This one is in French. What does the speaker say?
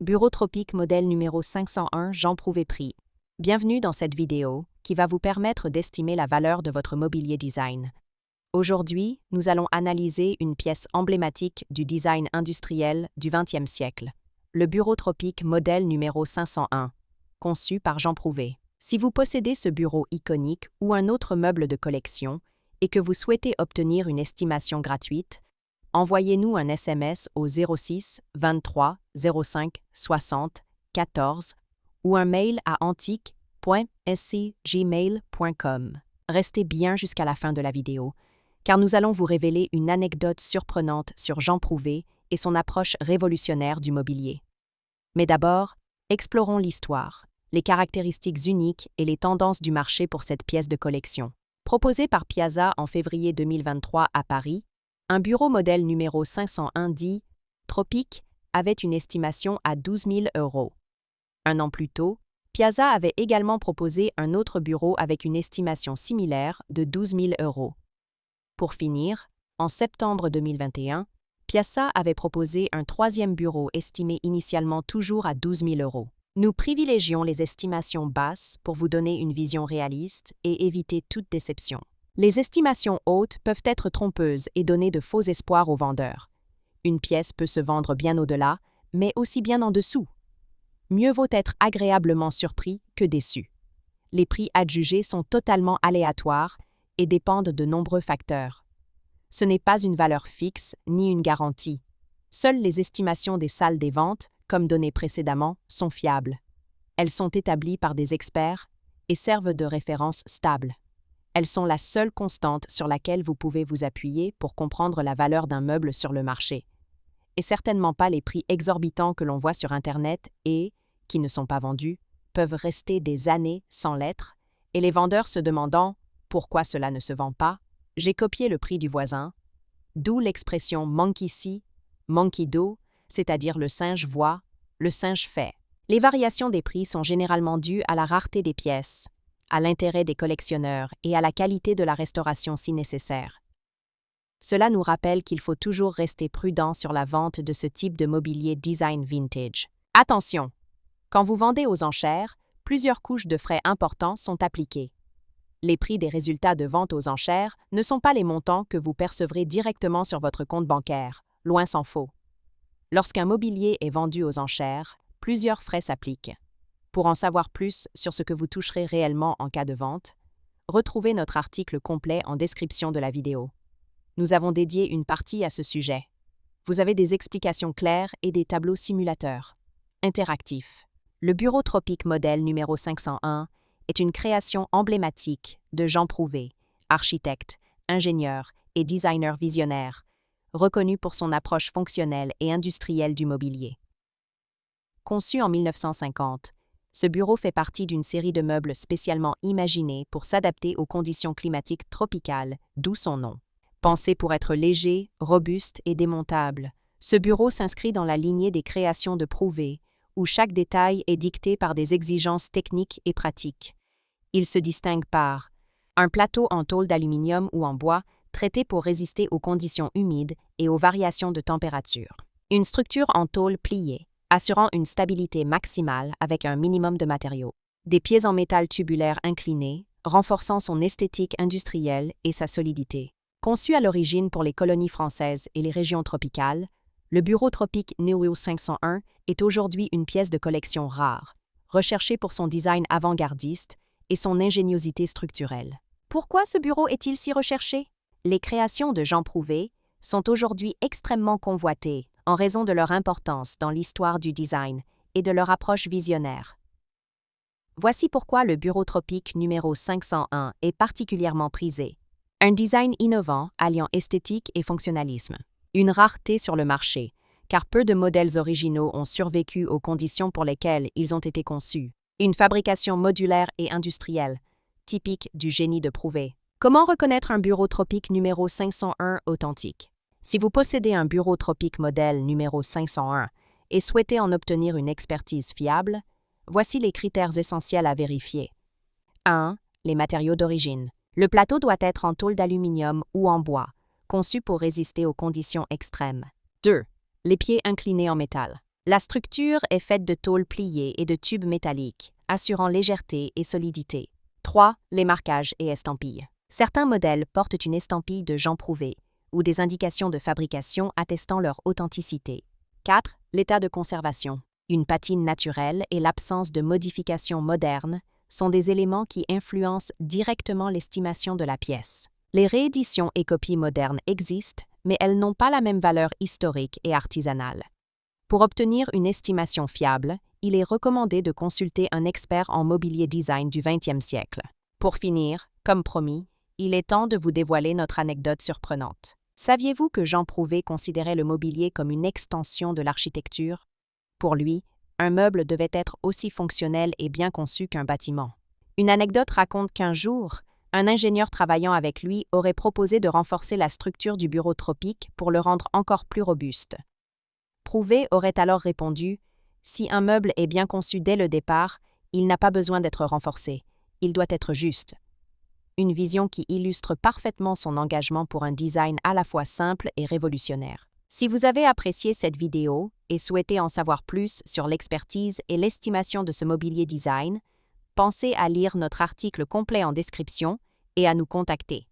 Bureau Tropique modèle numéro 501 Jean Prouvé prix. Bienvenue dans cette vidéo qui va vous permettre d'estimer la valeur de votre mobilier design. Aujourd'hui, nous allons analyser une pièce emblématique du design industriel du XXe siècle, le Bureau Tropique modèle numéro 501, conçu par Jean Prouvé. Si vous possédez ce bureau iconique ou un autre meuble de collection et que vous souhaitez obtenir une estimation gratuite, envoyez-nous un SMS au 06 23 05 60 14 ou un mail à antique.sc@gmail.com. Restez bien jusqu'à la fin de la vidéo, car nous allons vous révéler une anecdote surprenante sur Jean Prouvé et son approche révolutionnaire du mobilier. Mais d'abord, explorons l'histoire, les caractéristiques uniques et les tendances du marché pour cette pièce de collection. Proposée par Piazza en février 2023 à Paris, un bureau modèle numéro 501 dit « Tropique » avait une estimation à 12 000 €. Un an plus tôt, Piazza avait également proposé un autre bureau avec une estimation similaire de 12 000 €. Pour finir, en septembre 2021, Piazza avait proposé un troisième bureau estimé initialement toujours à 12 000 €. Nous privilégions les estimations basses pour vous donner une vision réaliste et éviter toute déception. Les estimations hautes peuvent être trompeuses et donner de faux espoirs aux vendeurs. Une pièce peut se vendre bien au-delà, mais aussi bien en dessous. Mieux vaut être agréablement surpris que déçu. Les prix adjugés sont totalement aléatoires et dépendent de nombreux facteurs. Ce n'est pas une valeur fixe ni une garantie. Seules les estimations des salles des ventes, comme donné précédemment, sont fiables. Elles sont établies par des experts et servent de référence stable. Elles sont la seule constante sur laquelle vous pouvez vous appuyer pour comprendre la valeur d'un meuble sur le marché. Et certainement pas les prix exorbitants que l'on voit sur Internet et, qui ne sont pas vendus, peuvent rester des années sans l'être, et les vendeurs se demandant « pourquoi cela ne se vend pas ?» J'ai copié le prix du voisin, d'où l'expression « monkey see, monkey do », c'est-à-dire le singe voit, le singe fait. Les variations des prix sont généralement dues à la rareté des pièces, à l'intérêt des collectionneurs et à la qualité de la restauration si nécessaire. Cela nous rappelle qu'il faut toujours rester prudent sur la vente de ce type de mobilier design vintage. Attention! Quand vous vendez aux enchères, plusieurs couches de frais importants sont appliquées. Les prix des résultats de vente aux enchères ne sont pas les montants que vous percevrez directement sur votre compte bancaire, loin s'en faut. Lorsqu'un mobilier est vendu aux enchères, plusieurs frais s'appliquent. Pour en savoir plus sur ce que vous toucherez réellement en cas de vente, retrouvez notre article complet en description de la vidéo. Nous avons dédié une partie à ce sujet. Vous avez des explications claires et des tableaux simulateurs. Interactifs. Le Bureau Tropique modèle numéro 501 est une création emblématique de Jean Prouvé, architecte, ingénieur et designer visionnaire, reconnu pour son approche fonctionnelle et industrielle du mobilier. Conçu en 1950, ce bureau fait partie d'une série de meubles spécialement imaginés pour s'adapter aux conditions climatiques tropicales, d'où son nom. Pensé pour être léger, robuste et démontable, ce bureau s'inscrit dans la lignée des créations de Prouvé, où chaque détail est dicté par des exigences techniques et pratiques. Il se distingue par un plateau en tôle d'aluminium ou en bois, traité pour résister aux conditions humides et aux variations de température. Une structure en tôle pliée, assurant une stabilité maximale avec un minimum de matériaux. Des pieds en métal tubulaire inclinés, renforçant son esthétique industrielle et sa solidité. Conçu à l'origine pour les colonies françaises et les régions tropicales, le Bureau Tropique numéro 501 est aujourd'hui une pièce de collection rare, recherchée pour son design avant-gardiste et son ingéniosité structurelle. Pourquoi ce bureau est-il si recherché? Les créations de Jean Prouvé sont aujourd'hui extrêmement convoitées en raison de leur importance dans l'histoire du design et de leur approche visionnaire. Voici pourquoi le Bureau Tropique numéro 501 est particulièrement prisé. Un design innovant alliant esthétique et fonctionnalisme. Une rareté sur le marché, car peu de modèles originaux ont survécu aux conditions pour lesquelles ils ont été conçus. Une fabrication modulaire et industrielle, typique du génie de Prouvé. Comment reconnaître un Bureau Tropique numéro 501 authentique? Si vous possédez un Bureau Tropique modèle numéro 501 et souhaitez en obtenir une expertise fiable, voici les critères essentiels à vérifier. 1. Les matériaux d'origine. Le plateau doit être en tôle d'aluminium ou en bois, conçu pour résister aux conditions extrêmes. 2. Les pieds inclinés en métal. La structure est faite de tôles pliées et de tubes métalliques, assurant légèreté et solidité. 3. Les marquages et estampilles. Certains modèles portent une estampille de Jean Prouvé ou des indications de fabrication attestant leur authenticité. 4. L'état de conservation. Une patine naturelle et l'absence de modifications modernes sont des éléments qui influencent directement l'estimation de la pièce. Les rééditions et copies modernes existent, mais elles n'ont pas la même valeur historique et artisanale. Pour obtenir une estimation fiable, il est recommandé de consulter un expert en mobilier design du 20e siècle. Pour finir, comme promis, il est temps de vous dévoiler notre anecdote surprenante. Saviez-vous que Jean Prouvé considérait le mobilier comme une extension de l'architecture? Pour lui, un meuble devait être aussi fonctionnel et bien conçu qu'un bâtiment. Une anecdote raconte qu'un jour, un ingénieur travaillant avec lui aurait proposé de renforcer la structure du bureau tropique pour le rendre encore plus robuste. Prouvé aurait alors répondu « Si un meuble est bien conçu dès le départ, il n'a pas besoin d'être renforcé, il doit être juste. » Une vision qui illustre parfaitement son engagement pour un design à la fois simple et révolutionnaire. Si vous avez apprécié cette vidéo et souhaitez en savoir plus sur l'expertise et l'estimation de ce mobilier design, pensez à lire notre article complet en description et à nous contacter.